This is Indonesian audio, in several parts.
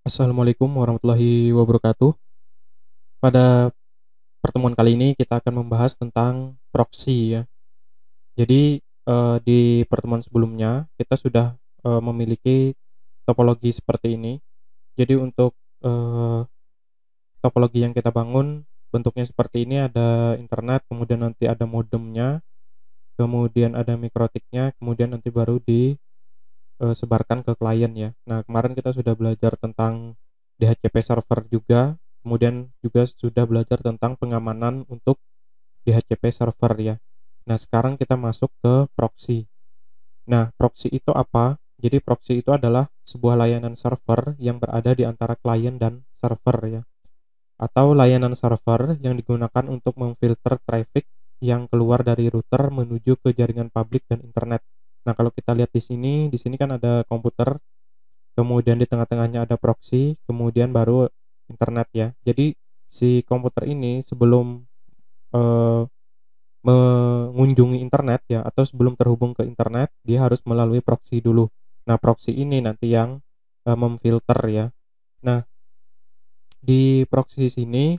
Assalamualaikum warahmatullahi wabarakatuh. Pada pertemuan kali ini kita akan membahas tentang proxy ya. Jadi, di pertemuan sebelumnya kita sudah, memiliki topologi seperti ini. Jadi untuk, topologi yang kita bangun bentuknya seperti ini, ada internet, kemudian nanti ada modemnya, kemudian ada mikrotiknya, kemudian nanti baru sebarkan ke klien ya. Nah, kemarin kita sudah belajar tentang DHCP server juga, kemudian juga sudah belajar tentang pengamanan untuk DHCP server ya. Nah, sekarang kita masuk ke proxy. Nah, proxy itu apa? Jadi proxy itu adalah sebuah layanan server yang berada di antara klien dan server ya. Atau layanan server yang digunakan untuk memfilter traffic yang keluar dari router menuju ke jaringan publik dan internet. Nah, kalau kita lihat di sini kan ada komputer, kemudian di tengah-tengahnya ada proxy, kemudian baru internet ya. Jadi si komputer ini sebelum eh, mengunjungi internet ya, atau sebelum terhubung ke internet, dia harus melalui proxy dulu. Nah, proxy ini nanti yang memfilter ya. Nah, di proxy sini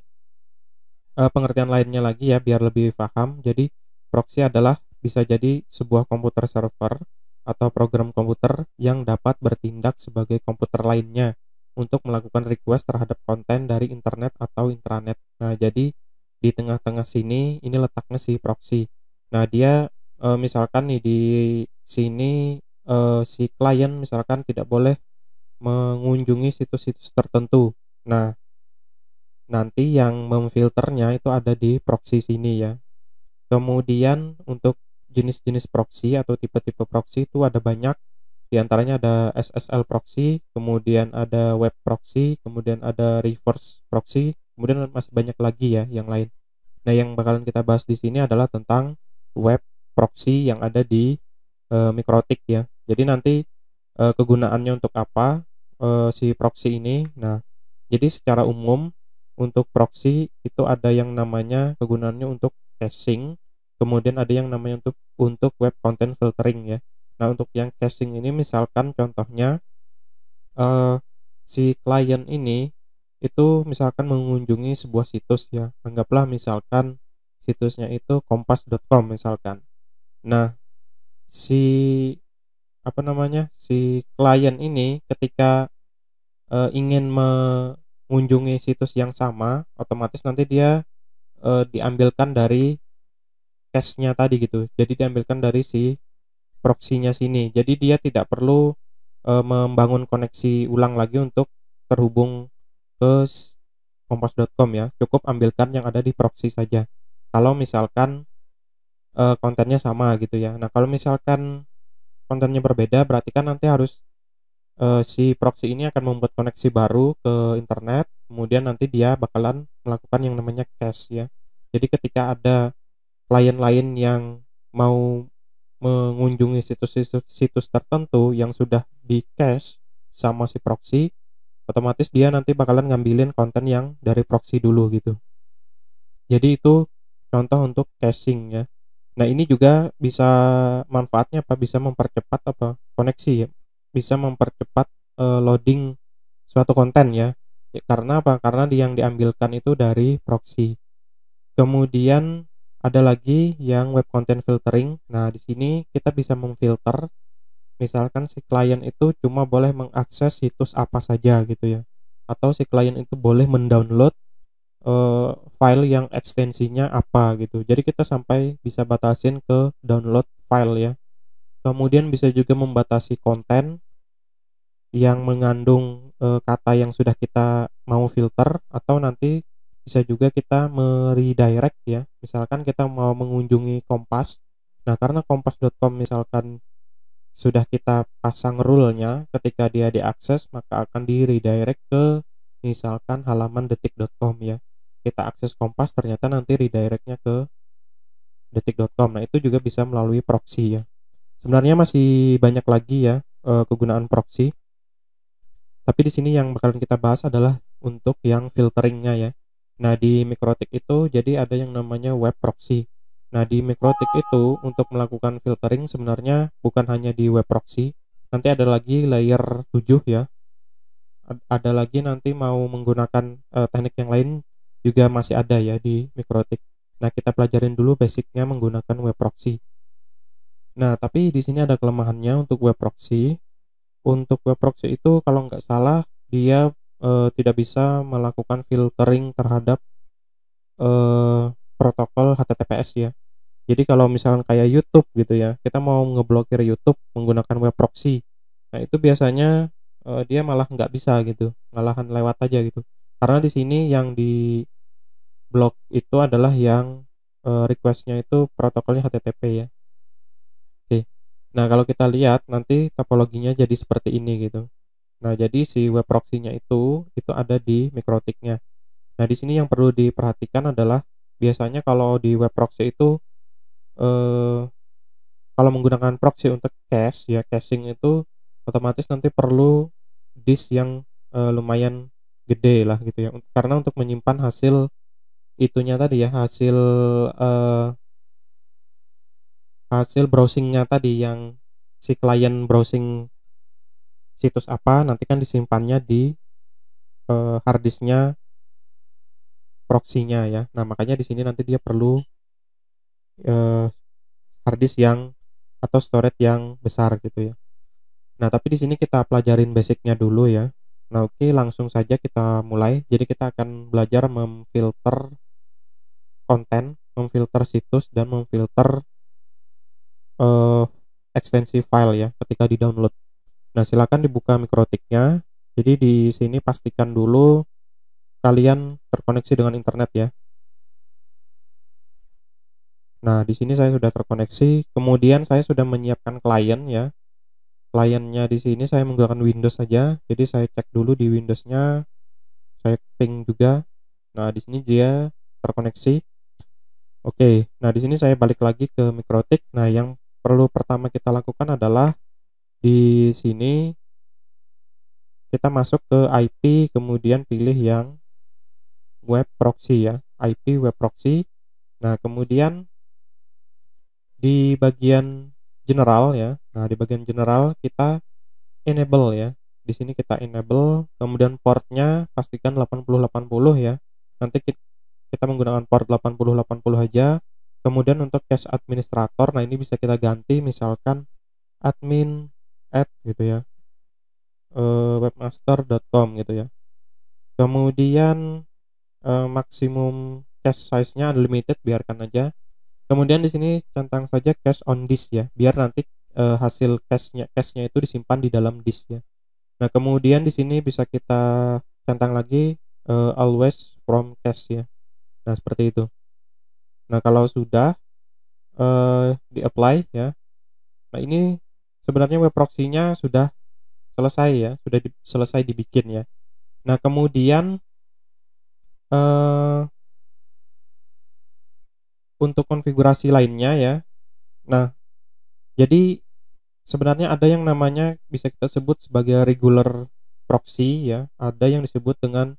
pengertian lainnya lagi ya biar lebih paham. Jadi proxy adalah bisa jadi sebuah komputer server atau program komputer yang dapat bertindak sebagai komputer lainnya untuk melakukan request terhadap konten dari internet atau intranet. Nah, jadi di tengah-tengah sini ini letaknya si proxy. Nah, dia misalkan nih di sini si klien misalkan tidak boleh mengunjungi situs-situs tertentu. Nah, nanti yang memfilternya itu ada di proxy sini ya. Kemudian untuk jenis-jenis proxy atau tipe-tipe proxy itu ada banyak. Di antaranya ada SSL proxy, kemudian ada web proxy, kemudian ada reverse proxy, kemudian masih banyak lagi ya yang lain. Nah, yang bakalan kita bahas di sini adalah tentang web proxy yang ada di Mikrotik ya. Jadi nanti kegunaannya untuk apa si proxy ini? Nah, jadi secara umum untuk proxy itu ada yang namanya kegunaannya untuk caching, kemudian ada yang namanya untuk web content filtering ya. Nah, untuk yang caching ini misalkan contohnya eh, si klien ini itu misalkan mengunjungi sebuah situs ya. Anggaplah misalkan situsnya itu kompas.com misalkan. Nah, si si klien ini ketika ingin mengunjungi situs yang sama, otomatis nanti dia diambilkan dari cache-nya tadi gitu. Jadi diambilkan dari si proxy-nya sini. Jadi dia tidak perlu membangun koneksi ulang lagi untuk terhubung ke kompas.com ya. Cukup ambilkan yang ada di proxy saja. Kalau misalkan kontennya sama gitu ya. Nah, kalau misalkan kontennya berbeda berarti kan nanti harus si proxy ini akan membuat koneksi baru ke internet, kemudian nanti dia bakalan melakukan yang namanya cache ya. Jadi ketika ada klien lain yang mau mengunjungi situs tertentu yang sudah di cache sama si proxy, otomatis dia nanti bakalan ngambilin konten yang dari proxy dulu gitu. Jadi itu contoh untuk caching ya. Nah, ini juga bisa manfaatnya apa? Bisa mempercepat apa? Koneksi ya. Bisa mempercepat loading suatu konten ya. Karena apa? Karena yang diambilkan itu dari proxy. Kemudian ada lagi yang web content filtering. Nah, di sini kita bisa memfilter misalkan si klien itu cuma boleh mengakses situs apa saja gitu ya. Atau si klien itu boleh mendownload file yang ekstensinya apa gitu. Jadi kita sampai bisa batasin ke download file ya. Kemudian bisa juga membatasi konten yang mengandung kata yang sudah kita mau filter, atau nanti bisa juga kita meredirect ya. Misalkan kita mau mengunjungi Kompas. Nah, karena kompas.com misalkan sudah kita pasang rule-nya, ketika dia diakses maka akan di redirect ke misalkan halaman detik.com ya. Kita akses Kompas ternyata nanti redirectnya ke detik.com. Nah, itu juga bisa melalui proxy ya. Sebenarnya masih banyak lagi ya kegunaan proxy. Tapi di sini yang bakalan kita bahas adalah untuk yang filteringnya ya. Nah, di Mikrotik itu jadi ada yang namanya web proxy. Nah, di Mikrotik itu untuk melakukan filtering sebenarnya bukan hanya di web proxy. Nanti ada lagi layer 7 ya. ada lagi nanti mau menggunakan teknik yang lain juga masih ada ya di Mikrotik. Nah, kita pelajarin dulu basicnya menggunakan web proxy. Nah, tapi di sini ada kelemahannya untuk web proxy. Untuk web proxy itu kalau nggak salah dia tidak bisa melakukan filtering terhadap protokol HTTPS ya. Jadi kalau misalkan kayak YouTube gitu ya, kita mau ngeblokir YouTube menggunakan web proxy. Nah, itu biasanya dia malah nggak bisa gitu, malahan lewat aja gitu. Karena di sini yang di blok itu adalah yang request-nya itu protokolnya HTTP ya. Oke. Nah, kalau kita lihat nanti topologinya jadi seperti ini gitu. Nah, jadi si web proxy-nya itu ada di mikrotiknya. Nah, di sini yang perlu diperhatikan adalah biasanya kalau di web proxy itu eh, kalau menggunakan proxy untuk cache ya, caching itu otomatis nanti perlu disk yang lumayan gede lah gitu ya. Karena untuk menyimpan hasil itunya tadi ya, eh, hasil browsingnya tadi yang si klien browsing situs apa nanti kan disimpannya di hard disknya proxy-nya ya. Nah, makanya di sini nanti dia perlu eh, hard disk yang atau storage yang besar gitu ya. Nah, tapi di sini kita pelajarin basicnya dulu ya. Nah, oke, langsung saja kita mulai. Jadi kita akan belajar memfilter konten, memfilter situs dan memfilter eh, ekstensi file ya ketika di-download. Nah, silakan dibuka mikrotiknya. Jadi di sini pastikan dulu kalian terkoneksi dengan internet ya. Nah, di sini saya sudah terkoneksi. Kemudian saya sudah menyiapkan klien ya. Kliennya di sini saya menggunakan Windows saja. Jadi saya cek dulu di Windows-nya, saya ping juga. Nah, di sini dia terkoneksi. Oke. Nah, di sini saya balik lagi ke Mikrotik. Nah, yang perlu pertama kita lakukan adalah di sini kita masuk ke IP, kemudian pilih yang web proxy ya, IP web proxy. Nah, kemudian di bagian general ya. Nah, di bagian general kita enable ya. Di sini kita enable, kemudian portnya pastikan 8080 ya. Nanti kita menggunakan port 8080 aja. Kemudian untuk cache administrator, nah ini bisa kita ganti misalkan admin at gitu ya, webmaster.com gitu ya. Kemudian maksimum cache size-nya unlimited, biarkan aja. Kemudian di sini centang saja cache on disk ya, biar nanti hasil cache-nya itu disimpan di dalam disk ya. Nah, kemudian di sini bisa kita centang lagi always from cache ya. Nah, seperti itu. Nah, kalau sudah di-apply ya. Nah, ini sebenarnya web proxy-nya sudah selesai ya, sudah selesai dibikin ya. Nah, kemudian eh, untuk konfigurasi lainnya ya. Nah, jadi sebenarnya ada yang namanya bisa kita sebut sebagai regular proxy ya, ada yang disebut dengan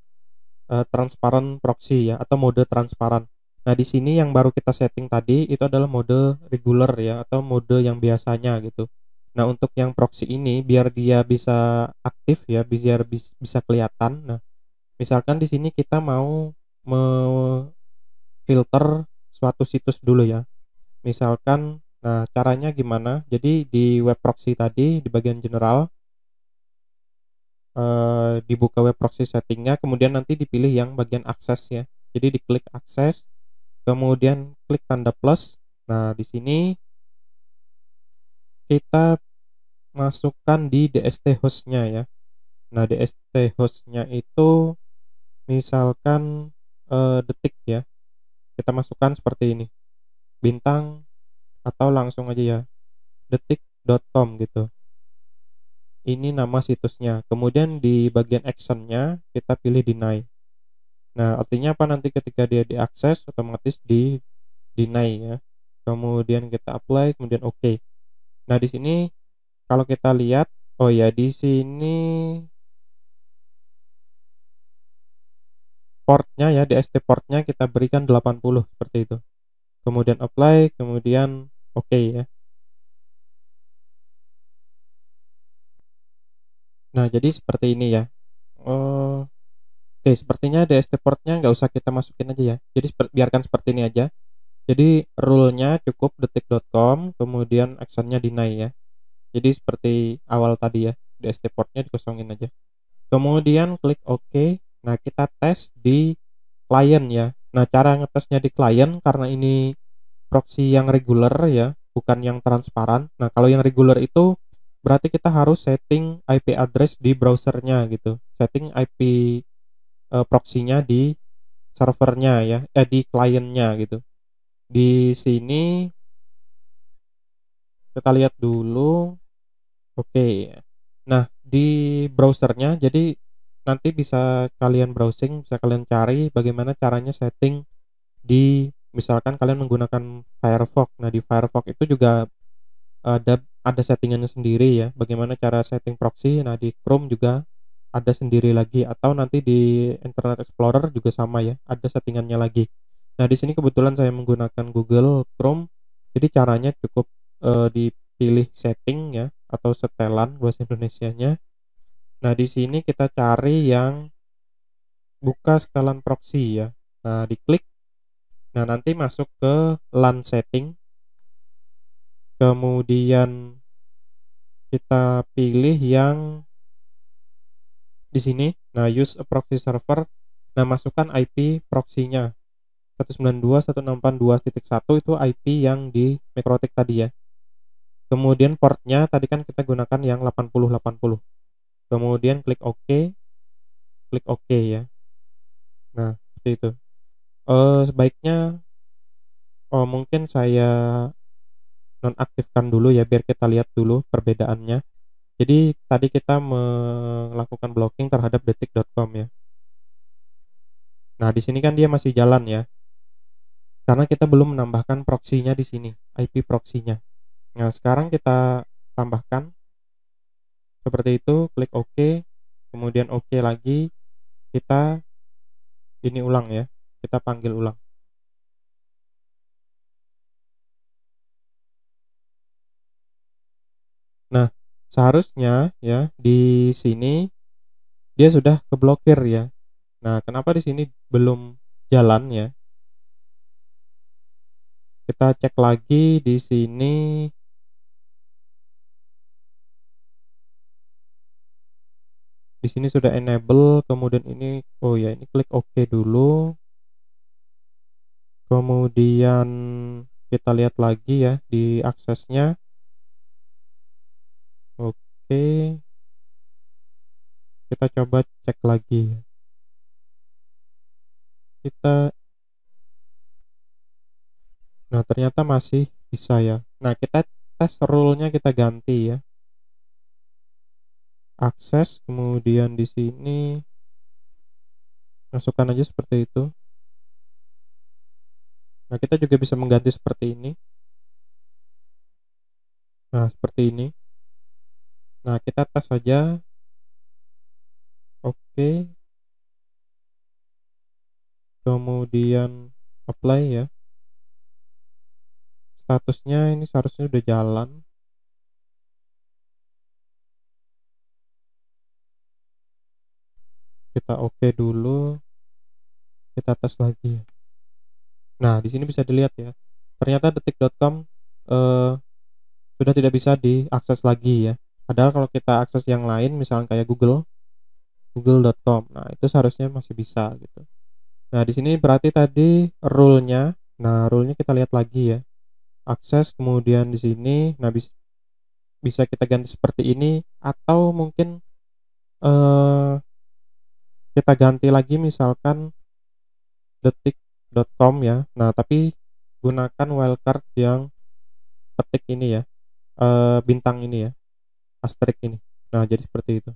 transparent proxy ya atau mode transparan. Nah, di sini yang baru kita setting tadi itu adalah mode regular ya atau mode yang biasanya gitu. Nah, untuk yang proxy ini biar dia bisa aktif ya, biar bisa kelihatan. Nah, misalkan di sini kita mau filter suatu situs dulu ya. Misalkan, nah caranya gimana? Jadi di web proxy tadi di bagian general dibuka web proxy settingnya, kemudian nanti dipilih yang bagian akses ya. Jadi diklik akses, kemudian klik tanda plus. Nah, di sini kita masukkan di DST hostnya ya. Nah, DST hostnya itu misalkan detik ya. Kita masukkan seperti ini, bintang atau langsung aja ya detik.com gitu. Ini nama situsnya. Kemudian di bagian actionnya kita pilih deny. Nah, artinya apa, nanti ketika dia diakses otomatis di deny ya. Kemudian kita apply, kemudian oke. Nah, di sini kalau kita lihat, oh ya, di sini portnya ya, DST portnya kita berikan 80 seperti itu. Kemudian apply, kemudian oke ya. Nah, jadi seperti ini ya. Oke, sepertinya DST portnya nggak usah kita masukin aja ya. Jadi biarkan seperti ini aja. Jadi rule-nya cukup detik.com, kemudian actionnya deny ya. Jadi seperti awal tadi ya, DST portnya dikosongin aja. Kemudian klik OK. Nah, kita tes di klien ya. Nah, cara ngetesnya di klien karena ini proxy yang reguler ya, bukan yang transparan. Nah, kalau yang reguler itu berarti kita harus setting IP address di browsernya gitu. Setting IP proxy-nya di servernya ya, di kliennya gitu. Di sini kita lihat dulu. Oke. Nah, di browsernya jadi nanti bisa kalian browsing, bisa kalian cari bagaimana caranya setting di misalkan kalian menggunakan Firefox. Nah, di Firefox itu juga ada settingannya sendiri ya, bagaimana cara setting proxy. Nah, di Chrome juga ada sendiri lagi atau nanti di Internet Explorer juga sama ya, ada settingannya lagi. Nah, di sini kebetulan saya menggunakan Google Chrome, jadi caranya cukup dipilih setting ya atau setelan bahasa Indonesianya. Nah, di sini kita cari yang buka setelan proxy ya. Nah, diklik. Nah, nanti masuk ke LAN setting. Kemudian kita pilih yang di sini. Nah, use a proxy server. Nah, masukkan IP proxy-nya. 192.168.2.1 itu IP yang di MikroTik tadi ya. Kemudian portnya tadi kan kita gunakan yang 8080. Kemudian klik OK, klik OK ya. Nah, seperti itu. Sebaiknya mungkin saya nonaktifkan dulu ya biar kita lihat dulu perbedaannya. Jadi tadi kita melakukan blocking terhadap detik.com ya. Nah, di sini kan dia masih jalan ya. Karena kita belum menambahkan proxy-nya di sini, IP proxy-nya. Nah, sekarang kita tambahkan seperti itu, klik OK, kemudian OK lagi, kita ini ulang ya. Kita panggil ulang. Nah, seharusnya ya di sini dia sudah keblokir ya. Nah, kenapa di sini belum jalan ya? Kita cek lagi di sini. Di sini sudah enable, kemudian ini oh ya, ini klik OK dulu. Kemudian kita lihat lagi ya di aksesnya. Oke, kita coba cek lagi. Kita Nah, ternyata masih bisa ya. Nah, kita tes rule-nya kita ganti ya. Akses, kemudian di sini masukkan aja seperti itu. Nah, kita juga bisa mengganti seperti ini. Nah, seperti ini. Nah, kita tes saja. Oke. Kemudian apply ya. Statusnya ini seharusnya udah jalan. Kita oke dulu. Kita tes lagi. Nah, di sini bisa dilihat ya. Ternyata detik.com sudah tidak bisa diakses lagi ya. Padahal kalau kita akses yang lain misalnya kayak google.com. Nah, itu seharusnya masih bisa gitu. Nah, di sini berarti tadi rule-nya. Nah, rule-nya kita lihat lagi ya. Akses, kemudian di sini nah bisa kita ganti seperti ini atau mungkin eh kita ganti lagi misalkan detik.com ya. Nah, tapi gunakan wildcard yang ketik ini ya. Bintang ini ya. Asterisk ini. Nah, jadi seperti itu.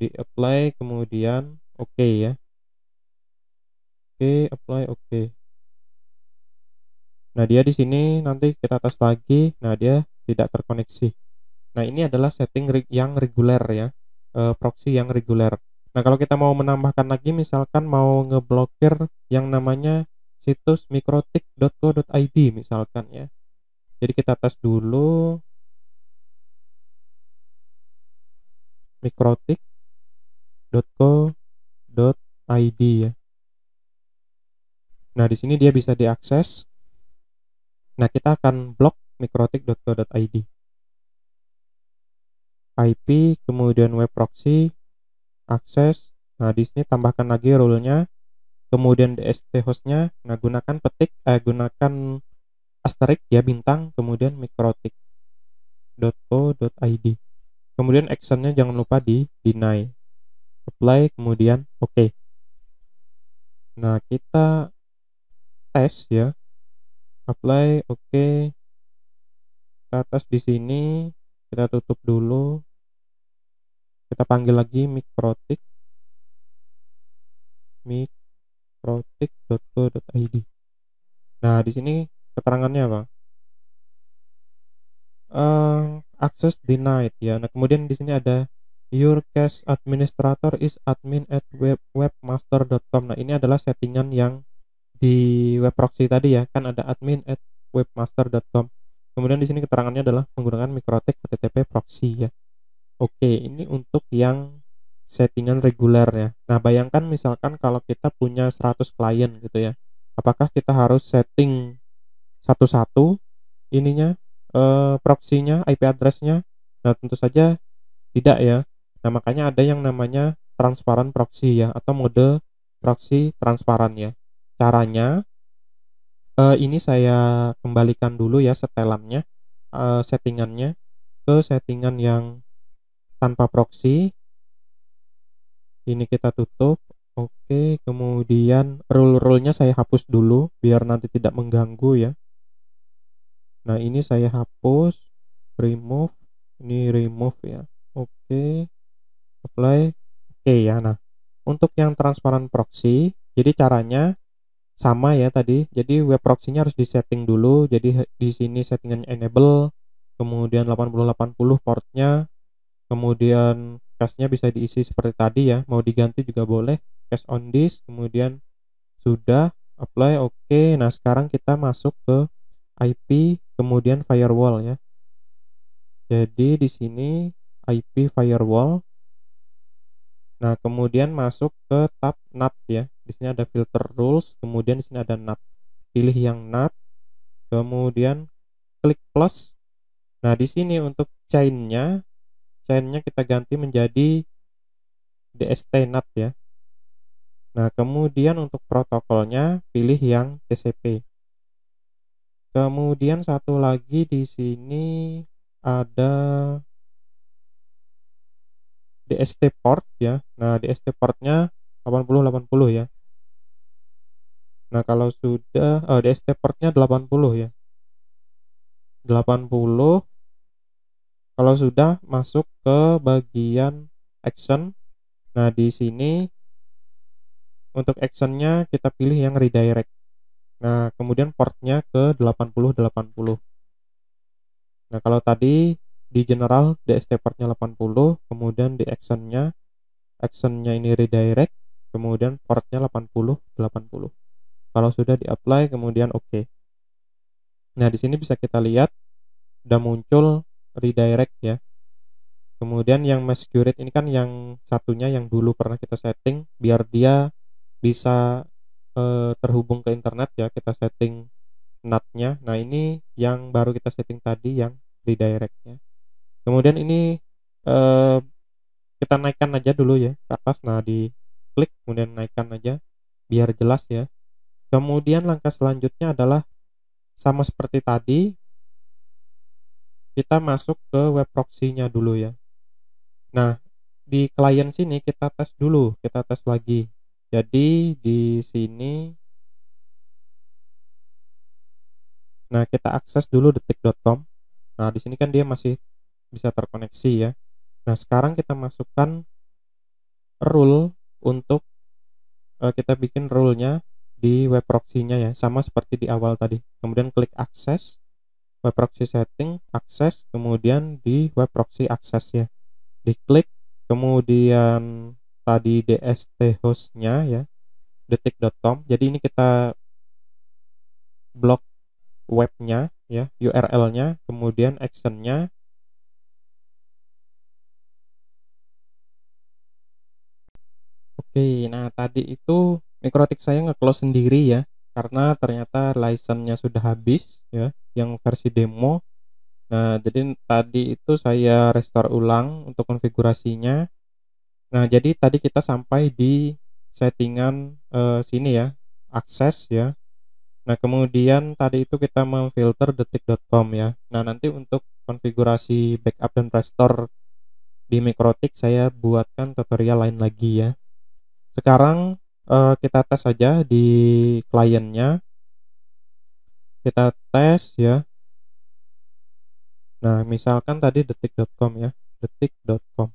Di apply kemudian oke ya. Oke, apply oke. Nah, dia di sini nanti kita tes lagi. Nah, dia tidak terkoneksi. Nah, ini adalah setting yang reguler ya. Proxy yang reguler. Nah, kalau kita mau menambahkan lagi misalkan mau ngeblokir yang namanya situs mikrotik.co.id misalkan ya. Jadi kita tes dulu mikrotik.co.id. .id ya. Nah, di sini dia bisa diakses. Nah, kita akan blok mikrotik.co.id. IP, kemudian web proxy, akses. Nah, di sini tambahkan lagi role-nya, kemudian DST hostnya. Nah, gunakan asterisk ya, bintang, kemudian mikrotik.co.id. Kemudian actionnya jangan lupa di deny, apply, kemudian oke. Nah, kita tes ya, apply, oke. Kita tes di sini, kita tutup dulu, kita panggil lagi mikrotik.co.id. Nah, di sini keterangannya apa? Access denied ya. Nah, kemudian di sini ada your cache administrator is admin at webmaster.com. Nah, ini adalah settingan yang di web proxy tadi ya, kan ada admin at webmaster.com. Kemudian di sini keterangannya adalah menggunakan mikrotik HTTP proxy ya. Oke, ini untuk yang settingan reguler ya. Nah, bayangkan misalkan kalau kita punya 100 klien gitu ya. Apakah kita harus setting satu-satu ininya, proxy-nya, IP address-nya? Nah, tentu saja tidak ya. Nah, makanya ada yang namanya transparan proxy ya, atau mode proxy transparan ya. Caranya, ini saya kembalikan dulu ya setelannya, settingannya ke settingan yang tanpa proxy. Ini kita tutup. Oke, kemudian rule-nya saya hapus dulu biar nanti tidak mengganggu ya. Nah, ini saya hapus, remove, ini remove ya. Oke, apply. Oke ya. Nah, untuk yang transparan proxy, jadi caranya sama ya tadi. Jadi web proxy-nya harus disetting dulu. Jadi di sini settingan enable, kemudian 8080 portnya, kemudian cache-nya bisa diisi seperti tadi ya. Mau diganti juga boleh. Cache on disk, kemudian sudah, apply, oke. Nah, sekarang kita masuk ke IP, kemudian firewall ya. Jadi di sini IP firewall. Nah, kemudian masuk ke tab NAT ya. Di sini ada filter rules, kemudian di sini ada NAT. Pilih yang NAT, kemudian klik plus. Nah, di sini untuk chainnya kita ganti menjadi DST NAT ya. Nah, kemudian untuk protokolnya pilih yang TCP. Kemudian satu lagi di sini ada DST port ya. Nah, DST portnya 8080 ya. Nah, kalau sudah DST portnya 80 ya. 80. Kalau sudah masuk ke bagian action. Nah, di sini untuk actionnya kita pilih yang redirect. Nah, kemudian portnya ke 8080. Nah, kalau tadi di general DST portnya 80, kemudian di actionnya ini redirect, kemudian portnya 8080. Kalau sudah di apply, kemudian oke. Nah, di sini bisa kita lihat udah muncul redirect ya. Kemudian yang masquerade ini kan yang satunya yang dulu pernah kita setting biar dia bisa terhubung ke internet ya, kita setting NAT-nya. Nah, ini yang baru kita setting tadi yang redirect ya. Kemudian ini eh, kita naikkan aja dulu ya ke atas. Nah, di klik kemudian naikkan aja biar jelas ya. Kemudian langkah selanjutnya adalah sama seperti tadi, kita masuk ke web proxy-nya dulu ya. Nah, di klien sini kita tes dulu, kita tes lagi. Jadi di sini, nah kita akses dulu detik.com. Nah, di sini kan dia masih bisa terkoneksi ya. Nah, sekarang kita masukkan rule untuk kita bikin rule-nya di web proxy-nya ya, sama seperti di awal tadi. Kemudian klik akses, web proxy setting, akses, kemudian di web proxy akses ya. Diklik, kemudian tadi DST host-nya ya, detik.com. Jadi ini kita blok webnya ya, URL-nya, kemudian action-nya. Oke, nah tadi itu Mikrotik saya nge-close sendiri ya, karena ternyata license-nya sudah habis ya, yang versi demo. Nah, jadi tadi itu saya restore ulang untuk konfigurasinya. Nah, jadi tadi kita sampai di settingan, sini ya, akses ya. Nah, kemudian tadi itu kita memfilter detik.com ya. Nah, nanti untuk konfigurasi backup dan restore di Mikrotik saya buatkan tutorial lain lagi ya. Sekarang, kita tes saja di kliennya, kita tes ya. Nah, misalkan tadi detik.com ya, detik.com.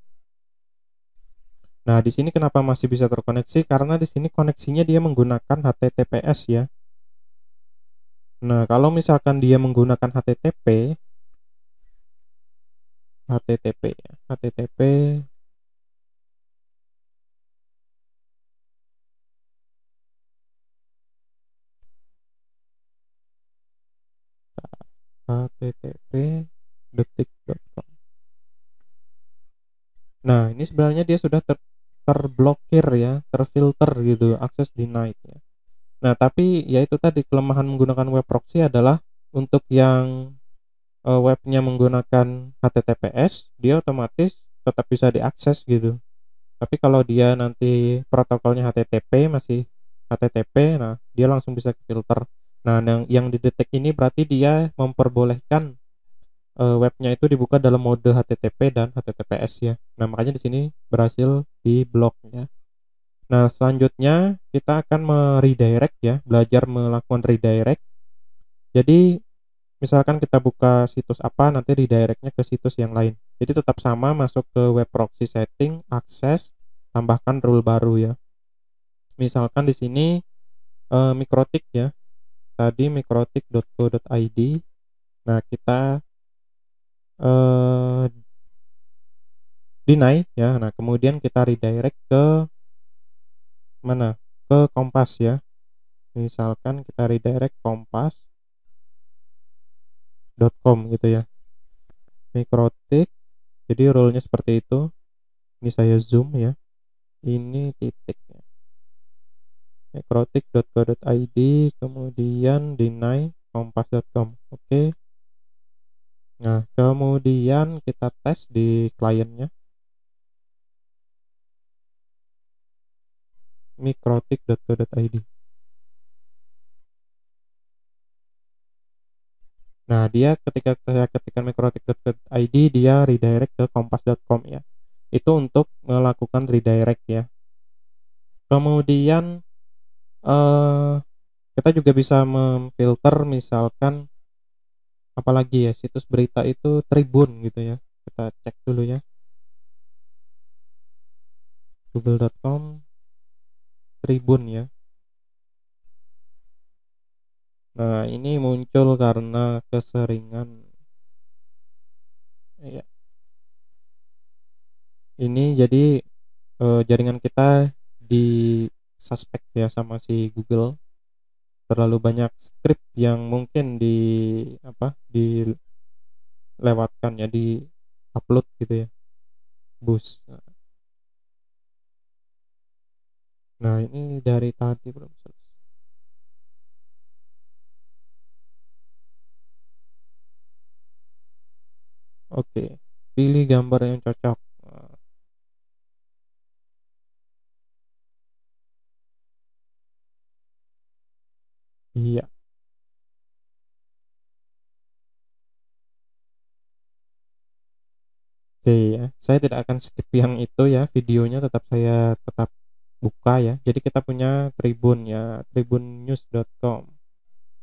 Nah, di sini kenapa masih bisa terkoneksi? Karena di sini koneksinya dia menggunakan HTTPS ya. Nah, kalau misalkan dia menggunakan HTTP ya, HTTP HTTP detik.com. Nah, ini sebenarnya dia sudah terblokir ya, terfilter gitu, akses denied ya. Nah, tapi ya itu tadi kelemahan menggunakan web proxy adalah untuk yang webnya menggunakan HTTPS, dia otomatis tetap bisa diakses gitu. Tapi kalau dia nanti protokolnya HTTP masih HTTP, nah dia langsung bisa filter. Nah, yang didetek ini berarti dia memperbolehkan webnya itu dibuka dalam mode HTTP dan HTTPS ya. Nah, makanya di sini berhasil diblok ya. Nah, selanjutnya kita akan redirect ya, belajar melakukan redirect. Jadi misalkan kita buka situs apa, nanti redirectnya ke situs yang lain. Jadi tetap sama, masuk ke web proxy setting, akses, tambahkan rule baru ya. Misalkan di sini Mikrotik ya. Tadi mikrotik.co.id. Nah, kita eh, deny ya. Nah, kemudian kita redirect ke mana? Ke Kompas ya. Misalkan kita redirect kompas.com gitu ya. Mikrotik. Jadi rule-nya seperti itu. Ini saya zoom ya. Ini titik ya. Mikrotik.co.id, kemudian deny kompas.com. Oke. Nah, kemudian kita tes di kliennya mikrotik.co.id. Nah, dia ketika saya ketikkan mikrotik.co.id, dia redirect ke kompas.com ya. Itu untuk melakukan redirect ya. Kemudian eh kita juga bisa memfilter misalkan apalagi ya, situs berita itu Tribun gitu ya. Kita cek dulu ya, google.com Tribun ya. Nah, ini muncul karena keseringan ya. Ini jadi jaringan kita di suspek ya sama si Google. Terlalu banyak script yang mungkin dilewatkan ya, di upload gitu ya, bus. Nah, ini dari tadi belum selesai. Oke, pilih gambar yang cocok. Iya. Oke ya, saya tidak akan skip yang itu ya, videonya tetap buka ya. Jadi kita punya Tribun ya, tribunnews.com.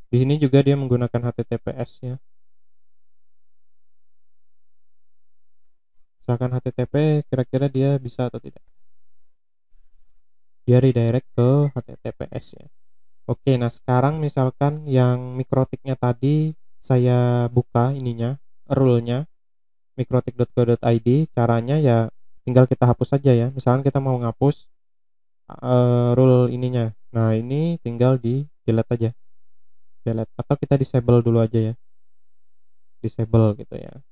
Di sini juga dia menggunakan HTTPS ya. Misalkan HTTP, kira-kira dia bisa atau tidak? Dia redirect ke HTTPS ya. Oke, nah sekarang misalkan yang mikrotiknya tadi saya buka ininya, rule-nya, mikrotik.co.id. Caranya ya tinggal kita hapus saja ya. Misalkan kita mau ngapus rule ininya. Nah, ini tinggal di delete aja. Delete atau kita disable dulu aja ya. Disable gitu ya.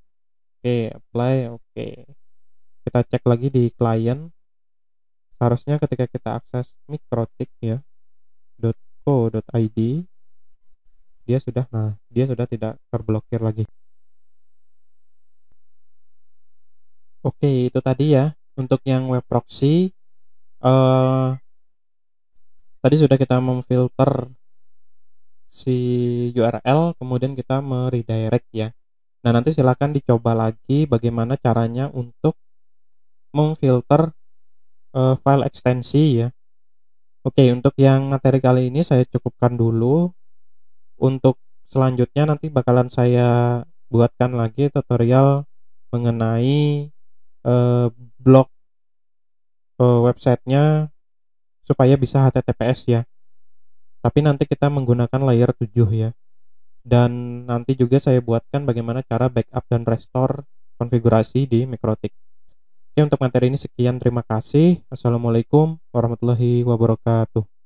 Oke, apply, oke. Kita cek lagi di client. harusnya ketika kita akses Mikrotik ya .co.id dia sudah tidak terblokir lagi. Oke, itu tadi ya untuk yang web proxy. Tadi sudah kita memfilter si URL, kemudian kita meredirect ya. Nah, nanti silakan dicoba lagi bagaimana caranya untuk memfilter file ekstensi ya. Oke, untuk yang materi kali ini saya cukupkan dulu. Untuk selanjutnya nanti bakalan saya buatkan lagi tutorial mengenai blog websitenya supaya bisa HTTPS ya. Tapi nanti kita menggunakan layer 7 ya. Dan nanti juga saya buatkan bagaimana cara backup dan restore konfigurasi di Mikrotik. Oke, untuk materi ini sekian, terima kasih. Assalamualaikum warahmatullahi wabarakatuh.